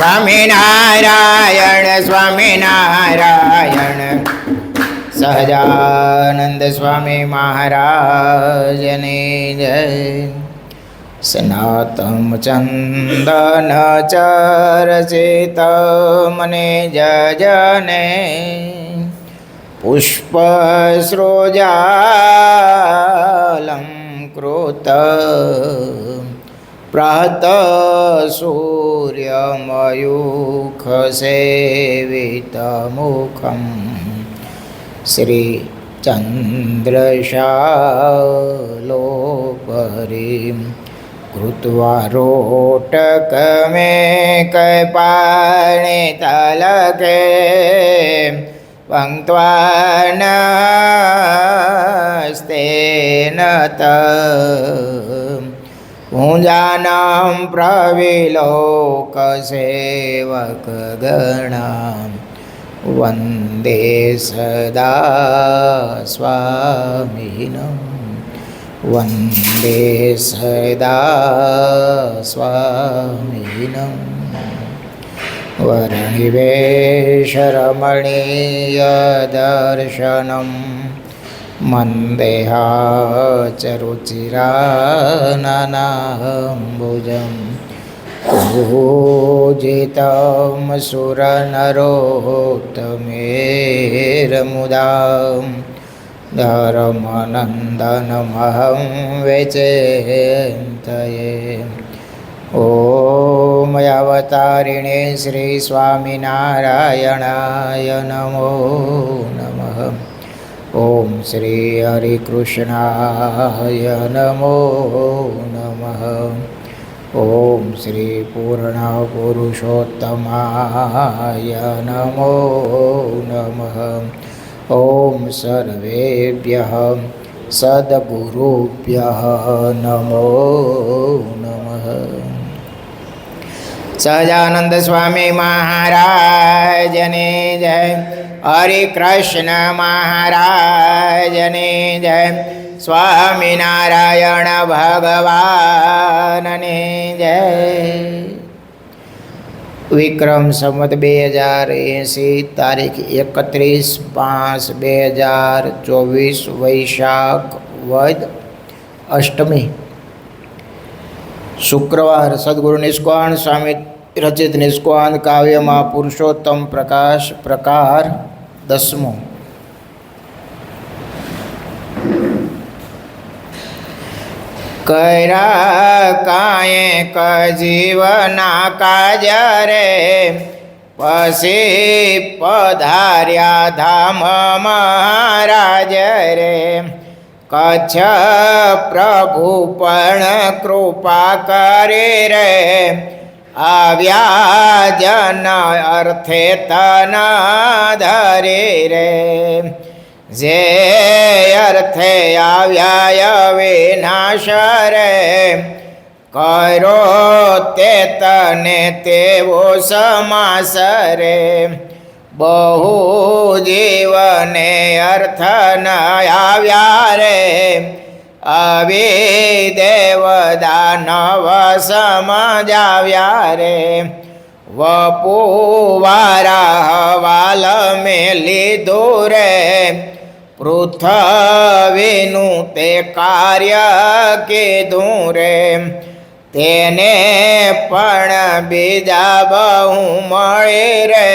સ્વામિનારાયણ સ્વામિનારાયણ સહજાનંદ સ્વામી મહારાજની જય. સનાતમ ચંદન ચરચિત મને જજને પુષ્પ સૃજાલં કૃત પ્રહત સૂર્યમયુખ સેવિત મુખમ શ્રી ચંદ્રશાલોપરીમ કૃત્વા રોટક મે કૈપાણે તલકે પંક્ત્વાનસ્તેન પૂજાનાં પ્રવિલોકસેવકગણાં વંદે સદા સ્વામિનં વંદે સદા સ્વામિનં. વર્ણિવેશરમણીય દર્શનમ મંદેહાચરુચિરાનનાંબુજં પૂજિतं સુરનરોત્તમેરમુદાં ધર્મનંદનમહં વિચિંતયે. ઓમ અવતારિણે શ્રી સ્વામિનારાયણાય નમો નમઃ. ઓમ શ્રી હરિકૃષ્ણાય નમો નમઃ. ઓમ શ્રી પૂર્ણ પુરુષોત્તમાય નમો નમઃ. ઓમ સર્વેભ્યઃ સદ્ગુરુભ્યઃ નમો નમઃ. સહજાનંદ સ્વામી મહારાજની જય. હરિકૃષ્ણ મહારાજની જય. સ્વામિનારાયણ ભગવાનની જય. વિક્રમ સંવત 2080 તારીખ 31/5/2024 વૈશાખ વદ અષ્ટમી શુક્રવાર. સદગુરુ નિષ્કાળ સ્વામી રચિત નિષ્કાળ કાવ્યમાં પુરુષોત્તમ પ્રકાશ પ્રકાર 10મો. કર્યા કાંઈક જીવના કાજ રે પછી પધાર્યા ધામ મહારાજ રે. કચ્છ પ્રભુ પણ કૃપા કરી રે આવ્યા જન અર્થે તન ધરી રે. જે અર્થે આવ્યા વિનાશ રે કરો તે તને તેવો સમાસ રે. બહુ જીવને અર્થ ન આવ્યા રે આવી દેવદાનવ સમજાવ્યા રે. વપુવારા હવાલ મેં લીધું રે પૃથ્વીનું તે કાર્ય કીધું રે. તેને પણ બીજા બહુ મળી રે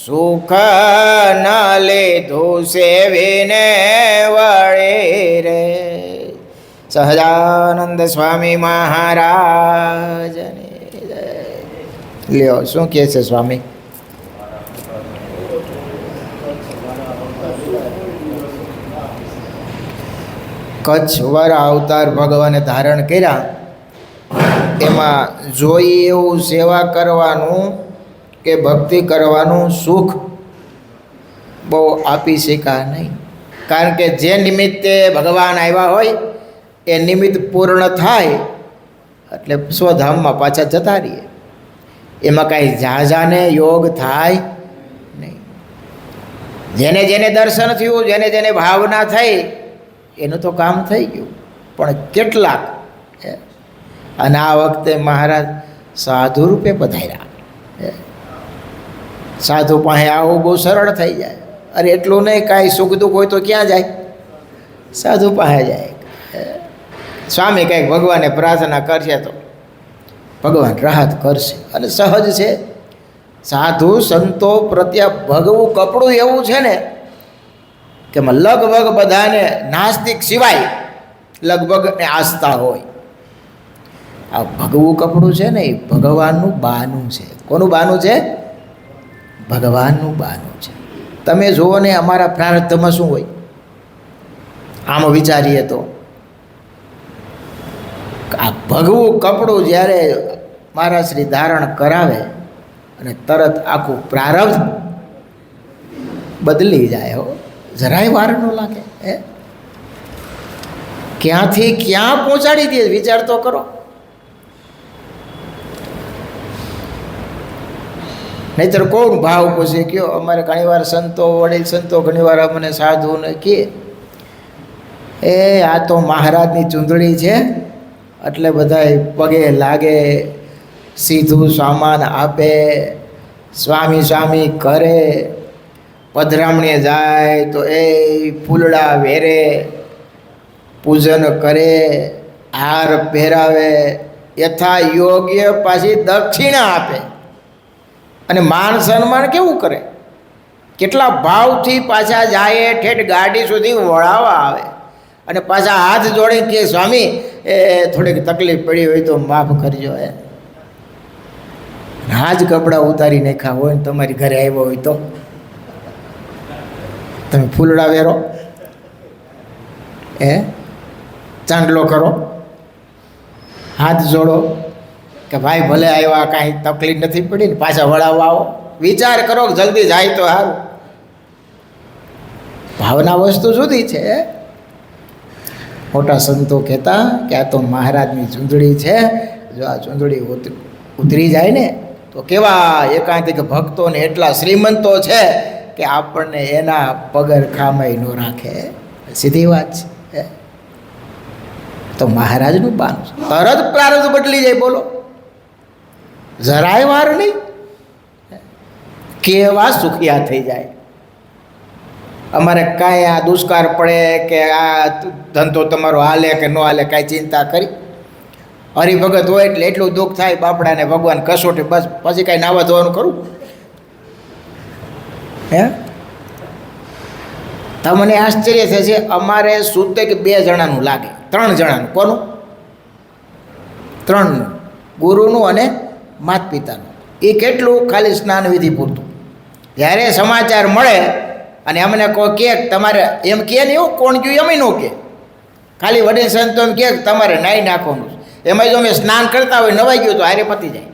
સુખ ન લીધું સેવીને વળી રે. સહજાનંદ સ્વામી મહારાજને લ્યો શું કહે છે સ્વામી? કચ્છ વર અવતાર ભગવાને ધારણ કર્યા એમાં જોઈએ એવું સેવા કરવાનું કે ભક્તિ કરવાનું સુખ બહુ આપી શકા નહીં. કારણ કે જે નિમિત્તે ભગવાન આવ્યા હોય એ નિમિત્ત પૂર્ણ થાય એટલે સ્વધામમાં પાછા જતા રહીએ. એમાં કાંઈ ઝાઝાને યોગ થાય નહીં. જેને જેને દર્શન થયું, જેને જેને ભાવના થઈ એનું તો કામ થઈ ગયું. પણ કેટલાક અને આ વખતે મહારાજ સાધુ રૂપે પધાર્યા. સાધુ પાસે આવું બહુ સરળ થઈ જાય. અરે એટલું નહીં, કાંઈ સુખ દુઃખ હોય તો ક્યાં જાય? સાધુ પાસે જાય. સ્વામી કંઈક ભગવાને પ્રાર્થના કરશે તો ભગવાન રાહત કરશે. અને સહજ છે. સાધુ સંતો પ્રત્યે ભગવું કપડું એવું છે ને કે લગભગ બધાને નાસ્તિક સિવાય લગભગ આસ્થા હોય. આ ભગવું કપડું છે ને એ ભગવાનનું બાનું છે. કોનું બાનું છે? ભગવાનનું બાનું છે. તમે જુઓ ને અમારા પ્રારબ્ધમાં શું હોય, આમ વિચારીએ તો આ ભગવું કપડું જ્યારે મારા શ્રી ધારણ કરાવે અને તરત આખું પ્રારબ્ધ બદલી જાય. હો, જરાય વાર ન લાગે. ક્યાંથી ક્યાં પહોંચાડી દે વિચાર તો કરો. નહીતર કોણ ભાવ પૂછે કયો? અમારે ઘણીવાર સંતો, વડીલ સંતો ઘણીવાર અમને સાધુને કહે એ આ તો મહારાજની ચૂંદડી છે એટલે બધાય પગે લાગે, સીધું સામાન આપે, સ્વામી સ્વામી કરે, પધરામણીએ જાય તો એ ફૂલડા વેરે, પૂજન કરે, હાર પહેરાવે, યથા યોગ્ય પાછી દક્ષિણા આપે. અને માન સન્માન કેવું કરે, કેટલા ભાવથી પાછા જાય, ઠેઠ ગાડી સુધી વળાવવા આવે અને પાછા હાથ જોડી કે સ્વામી એ થોડીક તકલીફ પડી હોય તો માફ કરજો. હાજ કપડાં ઉતારી નાખ્યા હોય ને તમારી ઘરે આવ્યો હોય તો તમે ફૂલડા વેરો, ચાંદલો કરો, હાથ જોડો કે ભાઈ ભલે આવ્યા, કાંઈ તકલીફ નથી પડી ને પાછા વળાવવા આવો. વિચાર કરો કે જલ્દી જાય તો સારું. ભાવના વસ્તુ જુદી છે. મોટા સંતો કહેતા કે આ તો મહારાજની ચૂંદડી છે, જો આ ચૂંદડી ઉતરી જાય ને તો કેવા એકાંતિક ભક્તોને એટલા શ્રીમંતો છે કે આપણને એના પગરખામાં ન રાખે. સીધી વાત છે. તો મહારાજનું બાનું તરત પ્રારબ્ધ બદલી જાય. બોલો, જરાય વાર નહીં. કેવા સુખિયા થઈ જાય. અમારે કાંઈ આ દુષ્કાળ પડે કે આ ધંધો તમારો હાલે કે ન હાલે કાંઈ ચિંતા કરી. હરિભગત હોય એટલે એટલું દુઃખ થાય બાપડાને ભગવાન કસોટી, બસ પછી કાંઈ નાવા ધોવાનું કરું. તમને આશ્ચર્ય થશે, અમારે સુતેક 2 જણાનું લાગે, 3 જણાનું. કોનું? 3નું, ગુરુનું અને માત પિતાનું. એ કેટલું? ખાલી સ્નાન વિધિ પૂરતું. જ્યારે સમાચાર મળે અને અમને કોઈ કહે તમારે એમ કહે ને, એવું કોણ ગયું એમ ન કહે, ખાલી વડીલ સંતો એમ કહે તમારે નાહી નાખવાનું. એમાં જો અમે સ્નાન કરતા હોય નવાઈ ગયું તો હારે પતી જાય.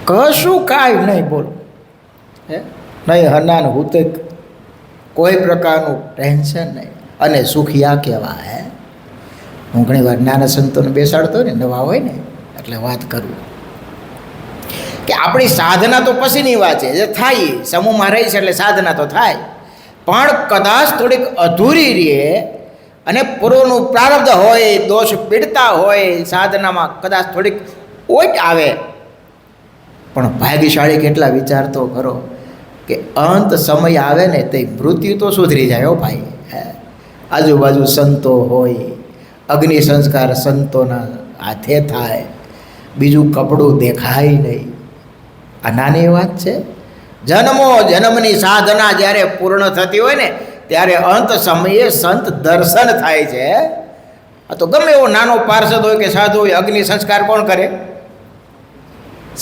કશું કાંઈ નહીં. બોલો, નહીં હનાન હુતેક, કોઈ પ્રકારનું ટેન્શન નહીં. અને સુખિયા કહેવાય. હું ઘણી વાર નાના સંતોને બેસાડતો ને, નવા હોય ને, એટલે વાત કરું કે આપણી સાધના તો પછીની વાત છે, જે થાય સમૂહમાં રહી છે એટલે સાધના તો થાય, પણ કદાચ થોડીક અધૂરી રહે અને પૂર્વનું પ્રારબ્ધ હોય, દોષ પીડતા હોય, સાધનામાં કદાચ થોડીક ઓટ આવે. પણ ભાગ્યશાળી કેટલા વિચાર તો કરો કે અંત સમય આવે ને તે મૃત્યુ તો સુધરી જાય. હો ભાઈ, આજુબાજુ સંતો હોય, અગ્નિ સંસ્કાર સંતોના હાથે થાય, બીજું કપડું દેખાય નહીં. આ નાની વાત છે. જન્મો જન્મની સાધના જ્યારે પૂર્ણ થતી હોય ને ત્યારે અંત સમયે સંત દર્શન થાય છે. આ તો ગમે એવો નાનો પાર્ષદ હોય કે સાધુ હોય, અગ્નિ સંસ્કાર કોણ કરે?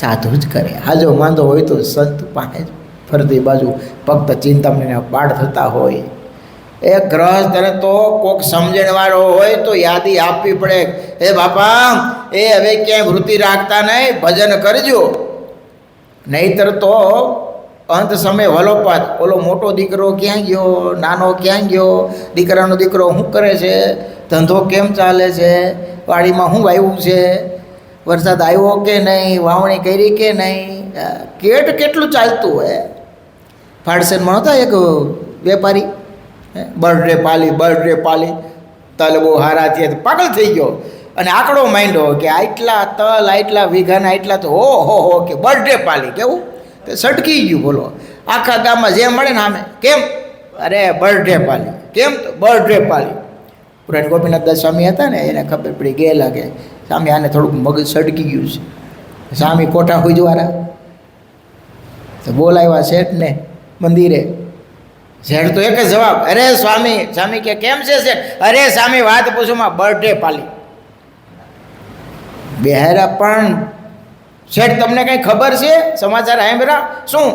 સાધુ જ કરે. હાજો માંદો હોય તો સંત પાસે જ ફરતી બાજુ ભક્ત ચિંતામણીના પાઠ થતા હોય. એ ગ્રહસ્થને તો કોઈક સમજણવાળો હોય તો યાદી આપવી પડે, હે બાપા એ હવે ક્યાંય વૃત્તિ રાખતા નહીં, ભજન કરજો. નહીતર તો અંત સમય વલોપાત. ઓલો મોટો દીકરો ક્યાં ગયો, નાનો ક્યાં ગયો, દીકરાનો દીકરો શું કરે છે, ધંધો કેમ ચાલે છે, વાડીમાં શું વાવ્યું છે, વરસાદ આવ્યો કે નહીં, વાવણી કરી કે નહીં, કેટલું ચાલતું હોય. ફાડસેનમાં હતા એક વેપારી, બર્થડે પાલી તલ બહુ હારા થયા, પાગલ થઈ ગયો. અને આંકડો માંડ્યો કે આટલા તલ આટલા વીઘાના આટલા તો હો કે બર્થડે પાલી કેવું તે સટકી ગયું. બોલો આખા ગામમાં જે મળે ને આમે કેમ અરે બર્થડે પાલી કેમ તો બર્થડે પાલી. પુરાણી ગોપીનાથ દાસ સ્વામી હતા ને એને ખબર પડી ગયેલા કે સ્વામી આને થોડુંક મગજ સટકી ગયું છે. સ્વામી કોઠા હુજવાળા તો બોલાવ્યા શેઠને મંદિરે. શેઠ તો એક જ જવાબ, અરે સ્વામી. સ્વામી કે કેમ છે શેઠ? અરે સ્વામી વાત પૂછોમાં બર્થડે પાલી. બેહારા પણ શેઠ તમને કંઈ ખબર છે? સમાચાર સાંભળ્યા? શું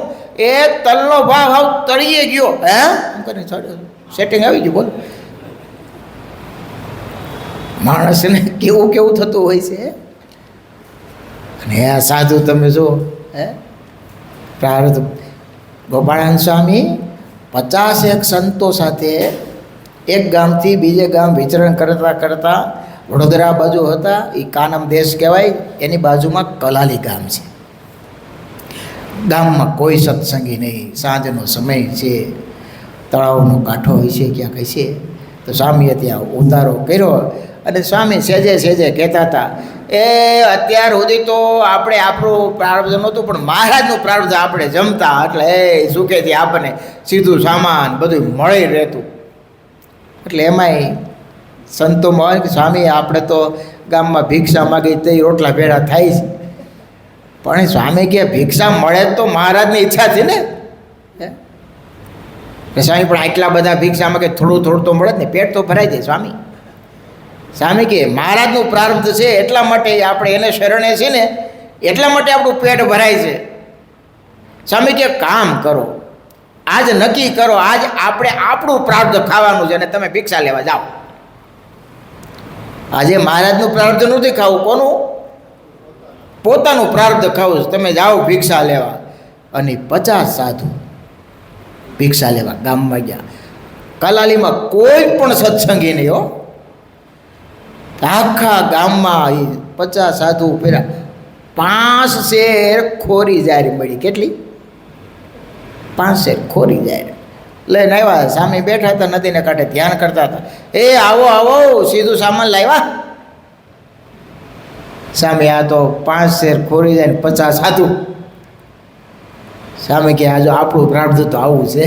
એ તલનો ભાવ હાવ તળીએ ગયો? હે એમ કરીને સેટિંગ આવી ગયું. બોલો માણસને કેવું કેવું થતું હોય છે. અને આ સાધુ તમે જો હે પ્રારબ્ધ. ગોપાળાનંદ સ્વામી 51 સંતો સાથે એક ગામથી બીજે ગામ વિચરણ કરતા કરતા વડોદરા બાજુ હતા. એ કાનમ દેશ કહેવાય. એની બાજુમાં કલાલી ગામ છે. ગામમાં કોઈ સત્સંગી નહીં. સાંજનો સમય છે, તળાવનો કાંઠો હોય છે ક્યાંક છે. તો સ્વામીએ ત્યાં ઉતારો કર્યો અને સ્વામી સેજે સેજે કહેતા હતા એ અત્યાર સુધી તો આપણે આપણું પ્રારબ્ધ નહોતું પણ મહારાજનું પ્રારબ્ધ આપણે જમતા એટલે એ સુખેથી આપણને સીધું સામાન બધું મળી રહેતું. એટલે એમાંય સંતોમાં હોય કે સ્વામી આપણે તો ગામમાં ભિક્ષા માગી તે રોટલા ભેળા થાય છે. પણ સ્વામી કે ભિક્ષા મળે તો મહારાજની ઈચ્છાથી ને. સ્વામી પણ આટલા બધા ભિક્ષા માગે થોડું થોડું તો મળે જ ને, પેટ તો ભરાઈ જાય. સ્વામી સ્વામી કે મહારાજનું પ્રારબ્ધ છે એટલા માટે આપણે એને શરણે છે ને એટલા માટે આપણું પેટ ભરાય છે. સ્વામી કે કામ કરો, આજ નક્કી કરો, આજ આપણે આપણું પ્રારબ્ધ ખાવાનું છે અને તમે ભિક્ષા લેવા જાઓ. આજે મહારાજનું પ્રારબ્ધ નથી ખાવું, કોનું? પોતાનું પ્રારબ્ધ ખાવું છે. તમે જાઓ ભિક્ષા લેવા. અને 50 સાધુ ભિક્ષા લેવા ગામમાં ગયા. કલાલીમાં કોઈ પણ સત્સંગી નહીં હો. આખા ગામમાં 50 સાધુ ફેરા. 5 શેર ખોરી જારી મળી. કેટલી? 5 શેર ખોરી જારી લઈને આવ્યા. સામે બેઠા હતા, નદીને કાંઠે ધ્યાન કરતા હતા. એ આવો આવો, સીધું સામાન લાવ્યા. સામે આ તો 5 શેર ખોરી જાય 50 સાધુ. સામે કે આ જો આપણું પ્રારબ્ધ તો આવું છે.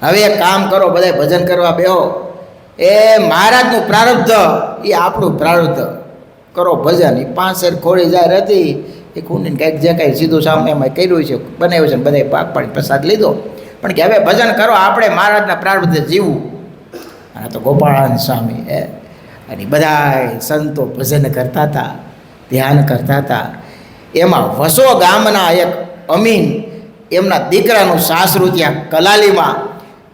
હવે એક કામ કરો, બધા ભજન કરવા બેહો. એ મહારાજનું પ્રારબ્ધ એ આપણું પ્રારબ્ધ કરો ભજન. એ 5 શેર ખોરી જાહેર હતી એ ખૂંડીને કંઈક જે કાંઈ સીધું સામે એમાં કર્યું છે બનાવ્યું છે ને બધાએ પાક પાડી પ્રસાદ લીધો. પણ કે હવે ભજન કરો, આપણે મહારાજના પ્રારબ્ધે જીવવું. અને તો ગોપાળાનંદ સ્વામી અને બધા સંતો ભજન કરતા હતા, ધ્યાન કરતા હતા. એમાં વસો ગામના એક અમીન એમના દીકરાનું સાસરું ત્યાં કલાલીમાં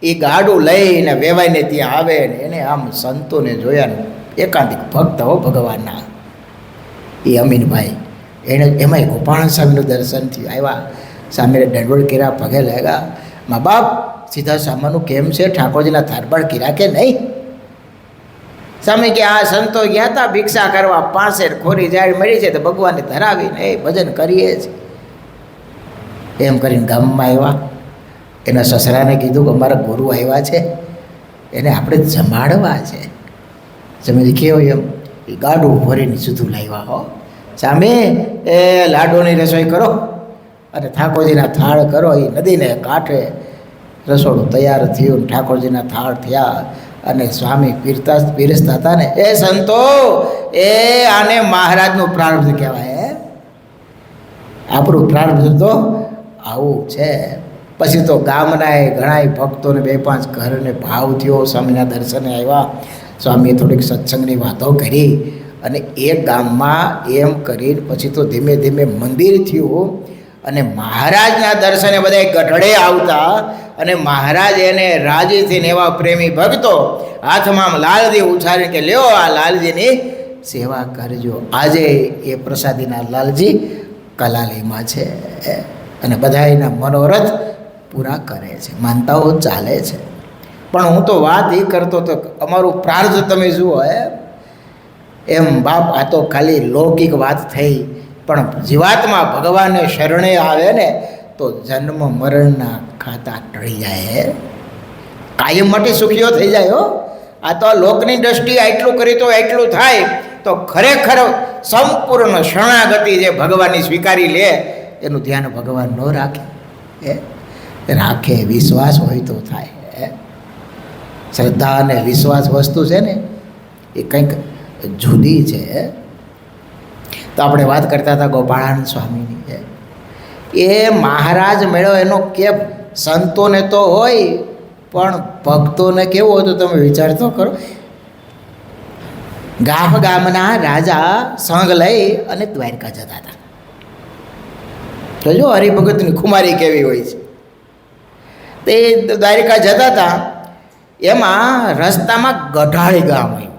એ ગાડું લઈને વેવાઈને ત્યાં આવે ને એને આમ સંતોને જોયા ને એકાંતિક ભક્ત હો ભગવાનના એ અમીનભાઈ. એણે એમાંય ગોપાળાનંદ સ્વામીનું દર્શન થયું. આવ્યા, સામેને દંડવડ કર્યા, પગે લાગ્યા. મા બાપ સીધા સામાનું કેમ છે? ઠાકોરજીના થારબાળ કર્યા કે નહીં? સામે કે આ સંતો ગયા હતા ભિક્ષા કરવા, 5 શેર ખોરી જાળ મળી છે તો ભગવાનને ધરાવીને એ ભજન કરીએ છીએ એમ કરીને ગામમાં આવ્યા. એના સસરાને કીધું કે અમારા ગુરુ આવ્યા છે, એને આપણે જમાડવા છે. જમી કેવો એમ એ ગાડું ભરીને સીધું લાવ્યા. હો સામે એ લાડુની રસોઈ કરો અને ઠાકોરજીના થાળ કરો. એ નદીને કાંઠે રસોડું તૈયાર થયું, ઠાકોરજીના થાળ થયા અને સ્વામી પીરસતા હતા ને. એ સંતો એ આને મહારાજનું પ્રારબ્ધ કહેવાય. આપણું પ્રારબ્ધ તો આવું છે. પછી તો ગામના ઘણા ભક્તોને 2-5 ઘરને ભાવ થયો, સ્વામીના દર્શને આવ્યા. સ્વામીએ થોડીક સત્સંગની વાતો કરી અને એ ગામમાં એમ કરીને પછી તો ધીમે ધીમે મંદિર થયું અને મહારાજના દર્શને બધા ગઢડે આવતા અને મહારાજ એને રાજીથી એવા પ્રેમી ભક્તો હાથમાં લાલજી ઉછારીને કે લ્યો આ લાલજીની સેવા કરજો. આજે એ પ્રસાદીના લાલજી કલાલીમાં છે અને બધા એના મનોરથ પૂરા કરે છે, માનતાઓ ચાલે છે. પણ હું તો વાત એ કરતો તો અમારું પ્રાર્થ તમે જુઓ એમ બાપ. આ તો ખાલી લૌકિક વાત થઈ, પણ જીવાતમાં ભગવાનને શરણે આવે ને તો જન્મ મરણના ખાતા ટળી જાય, કાયમ માટે સુખીઓ થઈ જાય. હો આ તો લોકની દ્રષ્ટિએ આટલું કરી તો એટલું થાય, તો ખરેખર સંપૂર્ણ શરણાગતિ જે ભગવાનની સ્વીકારી લે એનું ધ્યાન ભગવાન ન રાખે, રાખે વિશ્વાસ હોય તો થાય. શ્રદ્ધા અને વિશ્વાસ વસ્તુ છે ને એ કંઈક જુદી છે. તો આપણે વાત કરતા હતા ગોપાળાનંદ સ્વામીની. એ મહારાજ મેળો એનો કેપ સંતોને તો હોય પણ ભક્તોને કેવો હતો તમે વિચાર તો કરો. ગામના રાજા સંઘ લઈ અને દ્વારકા જતા હતા. તો જો હરિભગતની ખુમારી કેવી હોય છે. તે દ્વારકા જતા હતા એમાં રસ્તામાં ગઢાળી ગામ આવ્યું.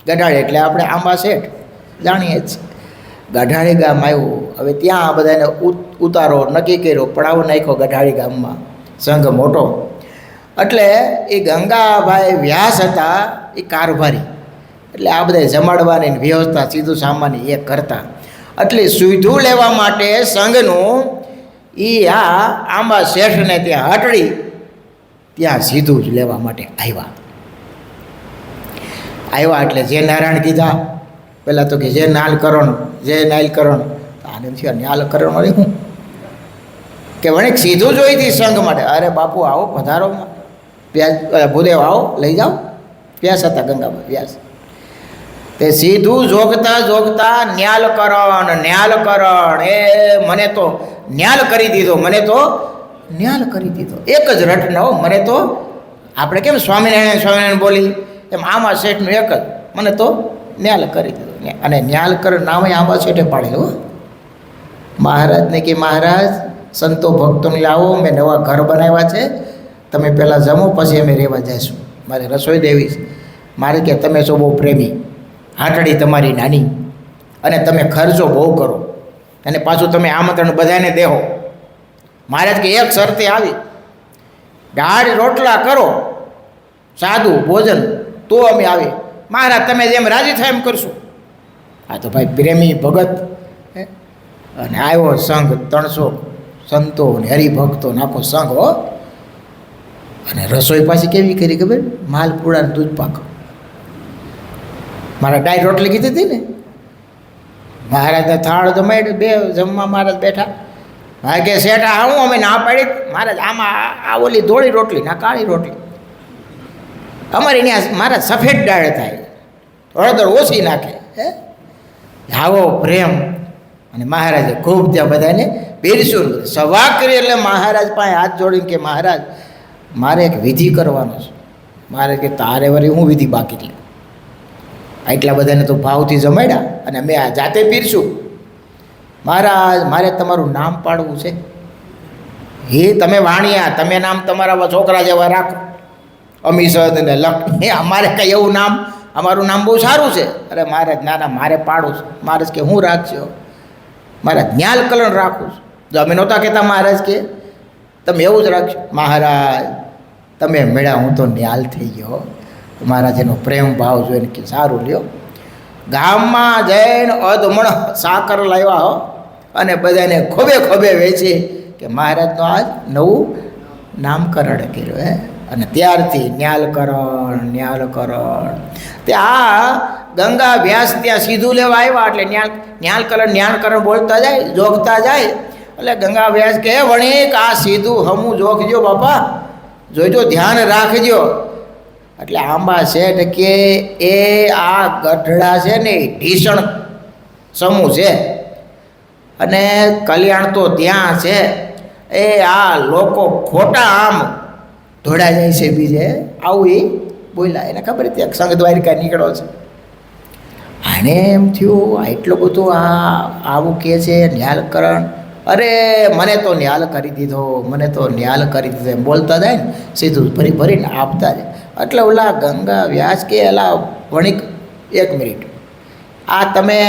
ગઢાળી એટલે આપણે આંબા શેઠ જાણીએ જ. ગઢાળી ગામ આવ્યું. હવે ત્યાં બધાને ઉતારો નક્કી કર્યો, પડાવ નાખ્યો ગઢાળી ગામમાં સંઘ મોટો. એટલે એ ગંગાભાઈ વ્યાસ હતા એ કારભારી, એટલે આ બધા જમાડવાની વ્યવસ્થા સીધું સામાન્ય એ કરતા. એટલે સુઈધું લેવા માટે સંઘનું એ આ આંબા શેઠને ત્યાં હટડી ત્યાં સીધું જ લેવા માટે આવ્યા. એટલે જે નારાયણ કીધા પહેલાં તો કે જે નાલકરણ આને થયા ન્યાલકરણ અરે હું કે વણિક સીધું જોઈ હતી સંઘ માટે. અરે બાપુ આવો પધારો, વ્યાસ ભૂદેવ આવો લઈ જાઓ. વ્યાસ હતા ગંગાભાઈ વ્યાસ. તે સીધું જોગતા જોગતા ન્યાલકરણ એ મને તો ન્યાલ કરી દીધો, એક જ રટના. મને તો આપણે કેમ સ્વામિનારાયણ બોલી એમ આંબા શેઠનું એક જ, મને તો ન્યાલ કરી દીધો. અને ન્યાલકરણ નામે આંબા શેઠે પાડેલું. મહારાજને કે મહારાજ સંતો ભક્તોને લાવો, મેં નવા ઘર બનાવ્યા છે, તમે પહેલાં જમો પછી અમે રહેવા જઈશું, મારે રસોઈ દેવી છે. મારે કે તમે છો બહુ પ્રેમી, હાટડી તમારી નાની અને તમે ખર્ચો બહુ કરો અને પાછું તમે આમંત્રણ બધાને દેહો. મહારાજ કે એક શરતે આવી, દાળ રોટલા કરો સાદું ભોજન તો અમે આવી. મહારાજ તમે જેમ રાજી થાય એમ કરશું. આ તો ભાઈ પ્રેમી ભગત. અને આવ્યો સંઘ 300 સંતો ને હરિભક્તો નાખો સંઘ હો. અને રસોઈ પાછી કેવી કરી ખબર, માલપુડા દૂધ પાક. મારા ડાય રોટલી કીધી હતી ને, મહારાજને થાળ જમાડ્યું, બે જમવા મહારાજ બેઠા. હા કે શેઠા હું અમે ના પાડી. મહારાજ આમાં આ ઓલી ધોળી રોટલી ના કાળી રોટલી. અમારી ત્યાં મહારાજ સફેદ દાળ થાય, હળદર ઓછી નાખે. આવો પ્રેમ. અને મહારાજે ખૂબ ત્યાં બધાને પીરસ્યું. સભા કરી એટલે મહારાજ પાસે હાથ જોડીને કે મહારાજ મારે એક વિધિ કરવાનો છે. મારે કે તારે વળી હું વિધિ બાકી રહી. એટલા બધાને તો ભાવથી જમાડ્યા અને મેં આ જાતે પીરશું. મહારાજ મારે તમારું નામ પાડવું છે. એ તમે વાણિયા, તમે નામ તમારા છોકરા જેવા રાખો, અમીસદ ને લક્ષ્મી. અમારે કંઈ એવું નામ, અમારું નામ બહુ સારું છે. અરે મહારાજ ના મારે પાડવું છે. મહારાજ કે હું રાખજો? મહારાજ ન્યાલકરણ રાખું છું. જો અમે નહોતા કહેતા મહારાજ કે તમે એવું જ રાખજો. મહારાજ તમે મેળા હું તો ન્યાલ થઈ ગયો. મહારાજ એનો પ્રેમ ભાવ જોઈને કે સારું લ્યો. ગામમાં જઈને અધમણ સાકર લાવ્યા હો અને બધાને ખોબે ખોબે વેચી કે મહારાજનું આજ નવું નામકરણ કર્યું. અને ત્યારથી ન્યાલકરણ ત્યાં ગંગા વ્યાસ ત્યાં સીધું લેવા આવ્યા. એટલે ન્યાલકરણ બોલતા જાય, જોગતા જાય. એટલે ગંગા વ્યાસ કહે વણિક આ સીધું હમું જોખજો બાપા, જોઈજો ધ્યાન રાખજો. એટલે આંબા શેઠ કે એ આ ગઢડા છે ને ઢીસણ સમૂહ છે અને કલ્યાણ તો ત્યાં છે. એ આ લોકો ખોટા આમ ધોડા જાય છે બીજે, આવું એ બોલ્યા. એને ખબર હતી સંઘ દ્વારિકા નીકળો છે. આને એમ થયું એટલું બધું આવું કહે છે ન્યાલકરણ. અરે મને તો ન્યાલ કરી દીધો એમ બોલતા જાય ને સીધું ભરીને આપતા જાય. એટલે ઓલા ગંગા વ્યાસ કે એલા વણિક 1 મિનિટ, આ તમે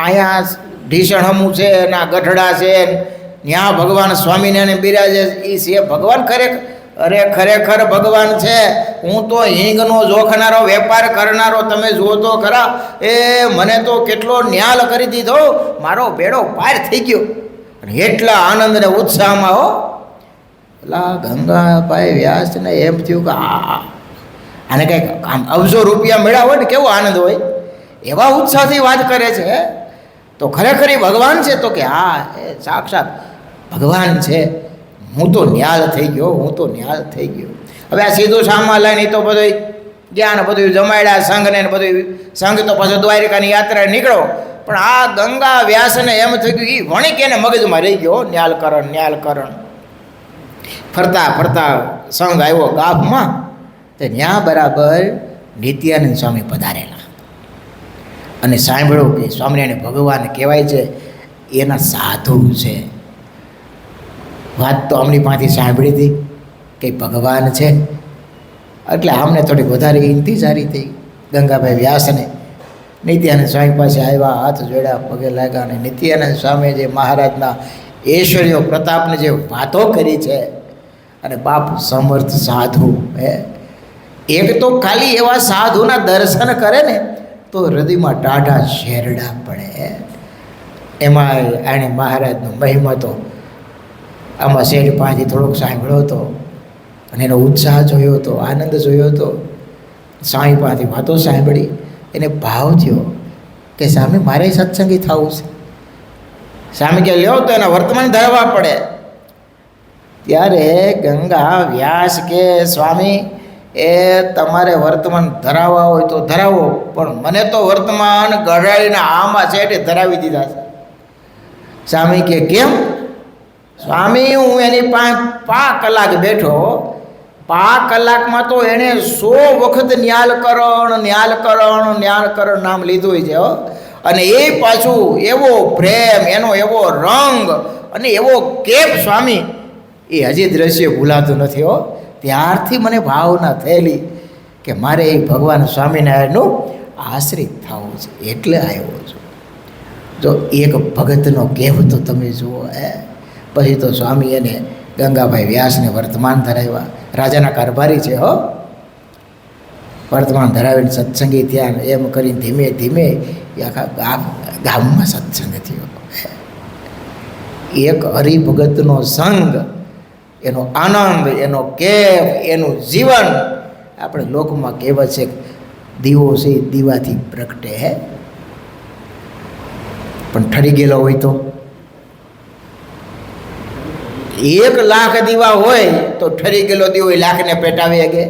અહીંયા ઢીસણ હમું છે ને આ ગઢડા છે ત્યાં ભગવાન સ્વામિનારાયણ બિરાજે એ છે ભગવાન ખરેખર? અરે ખરેખર ભગવાન છે. હું તો હિંગનો જોખનારો વેપાર કરનારો તમે જુઓ તો ખરા. એ મને તો કેટલો ન્યાલ કરી દીધો, મારો બેડો પાર થઈ ગયો. અને એટલા આનંદ ને ઉત્સાહમાં હો. એટલે ગંગાભાઈ વ્યાસને એમ થયું કે આને કંઈક આમ અબજો રૂપિયા મળ્યા હોય ને કેવો આનંદ હોય. એવા ઉત્સાહથી વાત કરે છે. તો ખરેખર એ ભગવાન છે? તો કે હા, એ સાક્ષાત ભગવાન છે. હું તો ન્યાલ થઈ ગયો, હું તો ન્યાલ થઈ ગયો. હવે આ સીધું સામા લઈને તો બધું જ્ઞાન બધું જમાડ્યા સંઘને બધું, સંઘ તો પછી દ્વારિકાની યાત્રા નીકળો. પણ આ ગંગા વ્યાસને એમ થઈ ગયું, એ વણિક એને મગજમાં રહી ગયો, ન્યાલકરણ ન્યાલકરણ. ફરતા ફરતા સંઘ આવ્યો ગામમાં, તો ત્યાં બરાબર નિત્યાનંદ સ્વામી પધારેલા અને સાંભળ્યું કે સ્વામિનારાયણ ભગવાન કહેવાય છે, એના સાધુ છે. વાત તો અમની પાસેથી સાંભળી હતી કે ભગવાન છે, એટલે અમને થોડીક વધારે ઇંતજારી થઈ. ગંગાભાઈ વ્યાસને નિત્યાનંદ સ્વામી પાસે આવ્યા, હાથ જોડ્યા, પગે લાગ્યા. અને નિત્યાનંદ સ્વામી જે મહારાજના ઐશ્વર્ય પ્રતાપને જે વાતો કરી છે, અને બાપ સમર્થ સાધુ હે. એક તો ખાલી એવા સાધુના દર્શન કરે ને તો હૃદયમાં ટાઢા શેરડા પડે. એમાં એણે મહારાજનો મહિમા તો આમાં શેઠ પાસેથી થોડોક સાંભળ્યો હતો, અને એનો ઉત્સાહ જોયો હતો, આનંદ જોયો હતો. સ્વામી પાસેથી વાતો સાંભળી, એને ભાવ થયો કે સ્વામી મારે સત્સંગી થવું છે. સ્વામી કે લ્યો, તો એના વર્તમાન ધરવા પડે. ત્યારે ગંગા વ્યાસ કે સ્વામી, એ તમારે વર્તમાન ધરાવવા હોય તો ધરાવો, પણ મને તો વર્તમાન ગળાડીના આમાં છે ધરાવી દીધા છે. સ્વામી કે કેમ? સ્વામી હું એની 5 કલાક બેઠો, 5 કલાકમાં તો એણે 100 વખત ન્યાલકરણ નામ લીધું છે. અને એ પાછું એવો પ્રેમ, એનો એવો રંગ અને એવો કેપ સ્વામી, એ હજી દ્રશ્ય ભૂલાતું નથી હો. ત્યારથી મને ભાવના થયેલી કે મારે એ ભગવાન સ્વામિનારાયણનું આશ્રિત થવું છે, એટલે આવ્યો છું. જો એક ભગતનો કહેવું તો તમે જુઓ હે. પછી તો સ્વામી એને ગંગાભાઈ વ્યાસને વર્તમાન ધરાવ્યા. રાજાના કારભારી છે હો. વર્તમાન ધરાવીને સત્સંગી થયા. એમ કરીને ધીમે ધીમે આખા ગામમાં સત્સંગ થયો. એક હરિભગતનો સંગ, એનો આનંદ, એનો કેફ, એનું જીવન. આપણે લોકમાં કહેવત છે, દીવો છે દીવાથી પ્રગટે હે. પણ ઠરી ગયેલો હોય તો 1,00,000 દીવા હોય તો ઠરી ગયેલો દીવો 1,00,000ને પેટાવી શકે.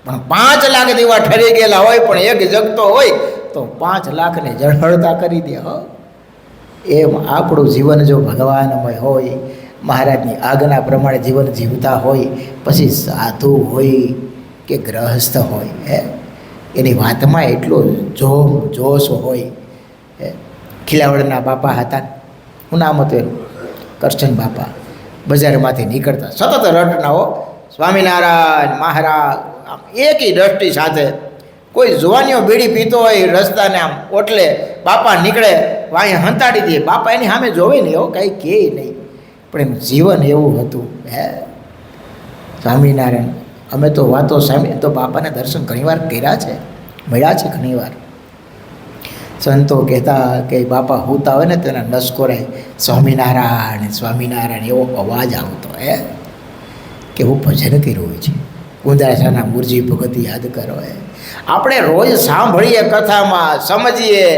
પણ 5,00,000 દીવા ઠરી ગયેલા હોય પણ એક જગતો હોય તો 5,00,000ને ઝળહળતા કરી દે હો. એમ આપણું જીવન જો ભગવાનમય હોય, મહારાજની આજ્ઞા પ્રમાણે જીવન જીવતા હોય, પછી સાધુ હોય કે ગ્રહસ્થ હોય હે, એની વાતમાં એટલો જોશ હોય. ખીલાવડના બાપા હતા, શું નામ હતું એનું? કરશન બાપા. બજારમાંથી નીકળતા સતત રટના હો, સ્વામિનારાયણ મહારાજ આમ એકી દ્રષ્ટિ સાથે. કોઈ જુવાનીઓ બીડી પીતો હોય રસ્તાને આમ ઓટલે, બાપા નીકળે વાંહે હંતાડી દે. બાપા એની સામે જોવે નહીં હો, કાંઈ કહે નહીં, પણ એનું જીવન એવું હતું હે. સ્વામિનારાયણ અમે તો વાતો સાંભળી, તો બાપાને દર્શન ઘણીવાર કર્યા છે, મળ્યા છે ઘણીવાર. સંતો કહેતા કે બાપા હોતા હોય ને તો એના નસકોરાય સ્વામિનારાયણ સ્વામિનારાયણ એવો અવાજ આવતો હે કે હું ભજન કર્યું હોય છે. કુંદાસાના મુરજી ભગત યાદ કરો હે. આપણે રોજ સાંભળીએ કથામાં, સમજીએ,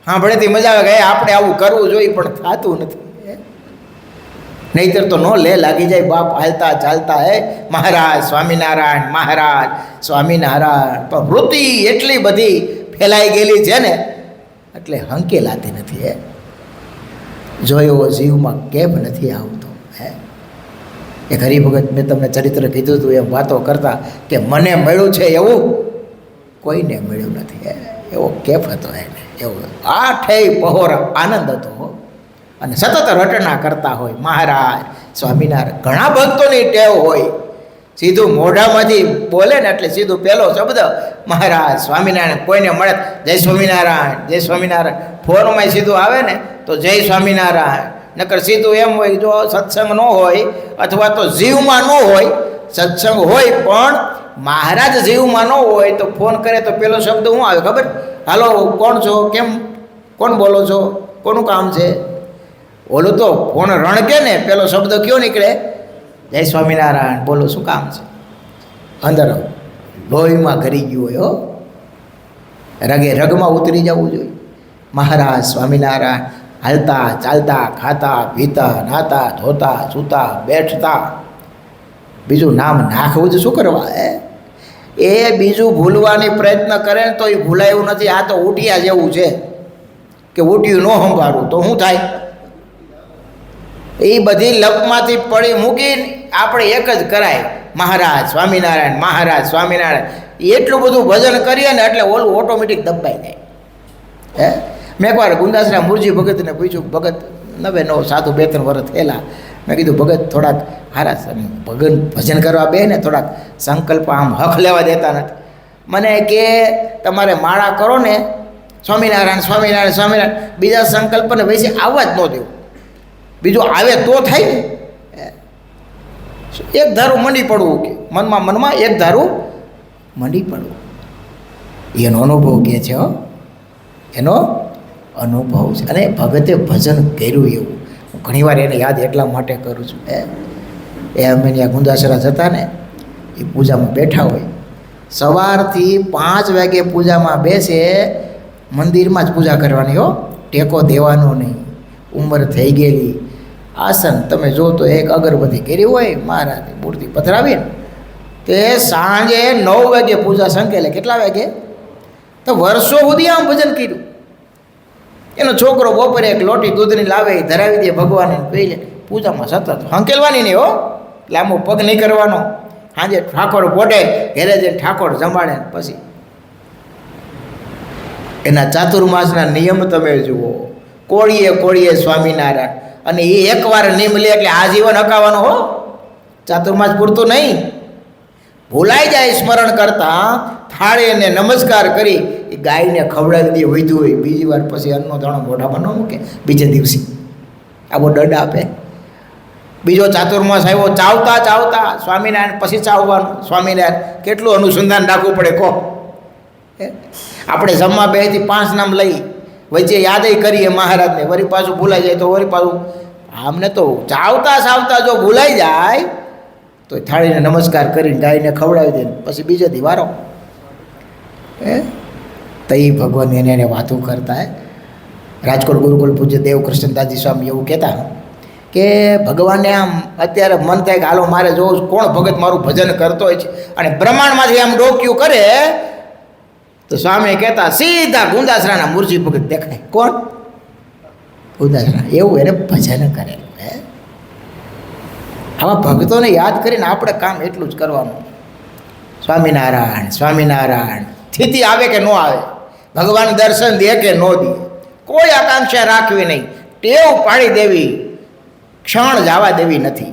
સાંભળેથી મજા આવે કે આપણે આવું કરવું જોઈએ, પણ થતું નથી. નહીતર તો ન લે લાગી જાય બાપ હાલતા ચાલતા હે મહારાજ સ્વામિનારાયણ મહારાજ સ્વામિનારાયણ. પણ વૃત્તિ એટલી બધી ફેલાઈ ગયેલી છે ને, એટલે હંકેલાતી નથી હે. જોયો જીવમાં કેમ નથી આવતો હે. એક હરિભગત મેં તમને ચરિત્ર કીધું હતું એમ વાતો કરતા કે મને મળ્યું છે એવું કોઈને મળ્યું નથી હે. એવો કેફ હતો એને, એવો આઠે પહોર આનંદ હતો. અને સતત રટના કરતા હોય મહારાજ સ્વામિનારાયણ. ઘણા ભક્તોની ટેવ હોય, સીધું મોઢામાંથી બોલે ને એટલે સીધું પહેલો શબ્દ મહારાજ સ્વામિનારાયણ. કોઈને મળે જય સ્વામિનારાયણ જય સ્વામિનારાયણ. ફોનમાં સીધું આવે ને તો જય સ્વામિનારાયણ. નકર સીધું એમ હોય, જો સત્સંગ ન હોય અથવા તો જીવમાં ન હોય, સત્સંગ હોય પણ મહારાજ જીવમાં ન હોય તો ફોન કરે તો પેલો શબ્દ શું આવે ખબર? હાલો કોણ છો, કેમ, કોણ બોલો છો, કોનું કામ છે? ઓલું તો ફોન રણકે ને પેલો શબ્દ કયો નીકળે? જય સ્વામિનારાયણ. બોલો શું કામ છે? અંદર લોહીમાં કરી ગયું હોય હો. રગે રગમાં ઉતરી જવું જોઈએ. મહારાજ સ્વામિનારાયણ હાલતા ચાલતા ખાતા પીતા નાતા ધોતા સૂતા બેઠતા, બીજું નામ નાખવું જ શું કરવા? એ બીજું ભૂલવાની પ્રયત્ન કરે ને તો એ ભૂલાયું નથી. આ તો ઉઠિયા જેવું છે કે ઉઠ્યું ન સંભાળવું તો શું થાય? એ બધી લપમાંથી પડી મૂકીને આપણે એક જ કરાય, મહારાજ સ્વામિનારાયણ મહારાજ સ્વામિનારાયણ. એટલું બધું ભજન કરીએ ને એટલે ઓલું ઓટોમેટિક દબાઈ જાય. મેં એકવાર ગુંદાસરા મુરજી ભગતને પૂછ્યું, ભગત નવે નવ સાધુ 2-3 વર્ષ થયેલા. મેં કીધું ભગત થોડાક હારા ભજન કરવા બે ને થોડાક સંકલ્પ આમ હક લેવા દેતા નથી. મને કે તમારે માળા કરો ને સ્વામિનારાયણ સ્વામિનારાયણ સ્વામિનારાયણ, બીજા સંકલ્પને વૈસે આવવા જ ન દેવું. બીજું આવે તો થાય ને. એક ધારું મંડી પડવું, કે મનમાં એક ધારું મંડી પડવું. એનો અનુભવ કહે છે, એનો અનુભવ છે. અને ભગતે ભજન કર્યું એવું હું ઘણીવાર એને યાદ એટલા માટે કરું છું. અમે ત્યાં ગુંદાસરા જતા ને, એ પૂજામાં બેઠા હોય, સવારથી 5 વાગે પૂજામાં બેસે, મંદિરમાં જ પૂજા કરવાની હો, ટેકો દેવાનો નહીં. ઉંમર થઈ ગયેલી, આસન તમે જો તો એક અગરબત્તી કરી હોય, મહારાજની મૂર્તિ પધરાવીને તે સાંજે 9 વાગે પૂજા સંકેલે. કેટલા વાગે? તો વર્ષો સુધી આમ ભજન કર્યું. એનો છોકરો બપોરે એક લોટી દૂધની લાવે, ધરાવી દે ભગવાનને, પી લે. પૂજામાં સતત હંકેલવાની નહીં હો, લાંબો પગ નહીં કરવાનો. સાંજે ઠાકોર પોટે ઘેરે જઈને ઠાકોર જમાડે. પછી એના ચાતુર્માસના નિયમ તમે જુઓ, કોળીએ કોળીએ સ્વામિનારાયણ. અને એ એકવાર નિયમ લે એટલે આજીવન હકાવાનો હો, ચાતુર્માસ પૂરતું નહીં. ભૂલાઈ જાય સ્મરણ કરતા, થાળીને નમસ્કાર કરી એ ગાયને ખવડાવી દે વધ્યું હોય, બીજી વાર પછી અન્નનો દાણો મોઢામાં ન મૂકે. બીજે દિવસે આવો દંડ આપે. બીજો ચાતુર્માસ આવ્યો, ચાવતા ચાવતા સ્વામિનારાયણ પછી ચાવવાનું. સ્વામિનારાયણ કેટલું અનુસંધાન રાખવું પડે કહો. આપણે જમવા બેથી 5 નામ લઈ, વચ્ચે યાદય કરીએ મહારાજને, વળી પાછું ભૂલાઈ જાય તો વળી પાછું. આમને તો ચાવતા ચાવતા જો ભૂલાઈ જાય તો થાળીને નમસ્કાર કરીને ગાયને ખવડાવી દે, પછી બીજે દી વારો. તઈ ભગવાન એને વાતો કરતા. રાજકોટ ગુરુકુળ પૂજ્ય દેવકૃષ્ણદાસજી સ્વામી એવું કહેતા કે ભગવાનને આમ અત્યારે મન થાય કે હાલો મારે જોવું કોણ ભગત મારું ભજન કરતો હોય છે, અને બ્રહ્માંડમાંથી આમ ડોક્યું કરે તો સ્વામી કહેતા સીધા ગુંદાસરાના મુરજી ભગત દેખાય. કોણ? ગુંદાસરા. એવું એને ભજન કરેલું. આવા ભક્તોને યાદ કરીને આપણે કામ એટલું જ કરવાનું. સ્વામિનારાયણ સ્વામિનારાયણ. સ્થિતિ આવે કે ન આવે, ભગવાન દર્શન દે કે ન દે, કોઈ આકાંક્ષા રાખવી નહીં. ટેવ પાડી દેવી, ક્ષણ જવા દેવી નથી.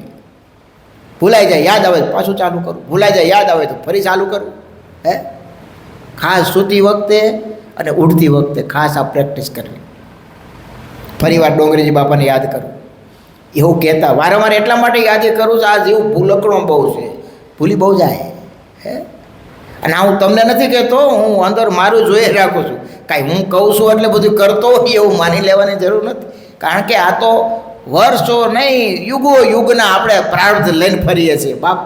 ભૂલાઈ જાય યાદ આવે તો પાછું ચાલુ કરું, ભૂલાઈ જાય યાદ આવે તો ફરી ચાલુ કરું. ખાસ સૂતી વખતે અને ઉઠતી વખતે ખાસ આ પ્રેક્ટિસ કરવી. ફરીવાર ડોંગરીજી બાપાને યાદ કરું એવું કહેતા. વારંવાર એટલા માટે યાદ કરું છું, આ જેવું ભૂલકણો બહુ છે, ભૂલી બહુ જાય. અને હું તમને નથી કહેતો, હું અંદર મારું જોઈ રાખું છું. કાંઈ હું કહું છું એટલે બધું કરતો હોય એવું માની લેવાની જરૂર નથી. કારણ કે આ તો વર્ષો નહીં, યુગો યુગના આપણે પ્રારબ્ધ લઈને ફરીએ છીએ બાપ.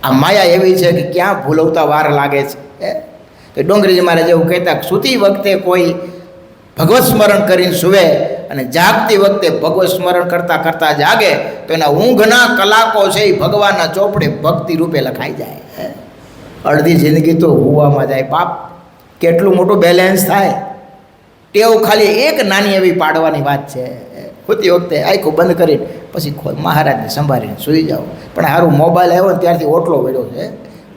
આ માયા એવી છે કે ક્યાં ભૂલવતા વાર લાગે છે. તો ડોંગરીજી મારે જેવું કહેતા, સૂતી વખતે કોઈ ભગવત સ્મરણ કરીને સૂવે અને જાગતી વખતે ભગવત સ્મરણ કરતાં કરતાં જાગે તો એના ઊંઘના કલાકો છે એ ભગવાનના ચોપડે ભક્તિ રૂપે લખાઈ જાય. અડધી જિંદગી તો હુવામાં જાય બાપ. કેટલું મોટું બેલેન્સ થાય. ટેવ ખાલી એક નાની એવી પાડવાની વાત છે. સૂતી વખતે આખું બંધ કરીને પછી મહારાજને સંભાળીને સૂઈ જાઓ. પણ સારું મોબાઈલ આવ્યો ને ત્યારથી ઓટલો વેડ્યો છે.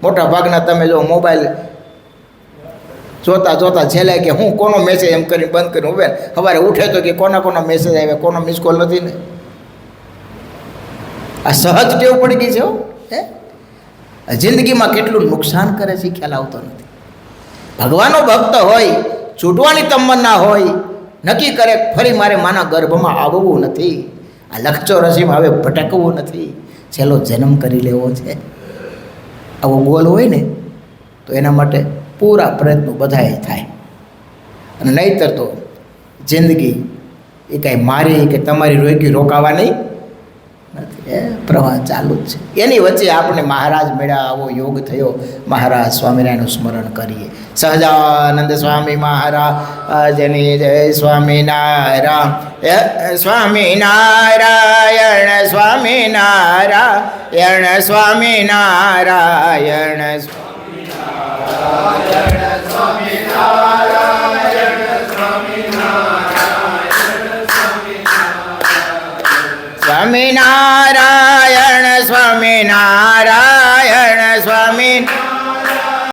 મોટા ભાગના તમે જો મોબાઈલ જોતા જોતા છેલ્લે કે હું કોનો મેસેજ એમ કરીને બંધ કરીને ઉભે, સવારે ઉઠે તો કે કોના મેસેજ આવ્યા, કોનો મિસ કોલ નથી ને. આ સહજ ટેવ પડી ગઈ છે. જિંદગીમાં કેટલું નુકસાન કરે છે ખ્યાલ આવતો નથી. ભગવાનનો ભક્ત હોય, છૂટવાની તમન્ના હોય, નક્કી કરે ફરી મારે માના ગર્ભમાં આવવું નથી, આ લખચો રસીમાં હવે ભટકવું નથી, છેલ્લો જન્મ કરી લેવો છે, આવો ગોલ હોય ને તો એના માટે પૂરા પ્રયત્નો બધાએ થાય. અને નહીંતર તો જિંદગી એ કાંઈ મારી કે તમારી રોકી રોકાવાની નથી. એ પ્રવાહ ચાલુ જ છે. એની વચ્ચે આપણે મહારાજ મળ્યા, આવો યોગ થયો. મહારાજ સ્વામિનારાયણનું સ્મરણ કરીએ. સહજાનંદ સ્વામી મહારાજની જય. સ્વામિનારાયણ સ્વામિનારાયણ સ્વામિનારાયણ સ્વામિનારાયણ સ્વામિનારાયણ સ્વામિનારાયણ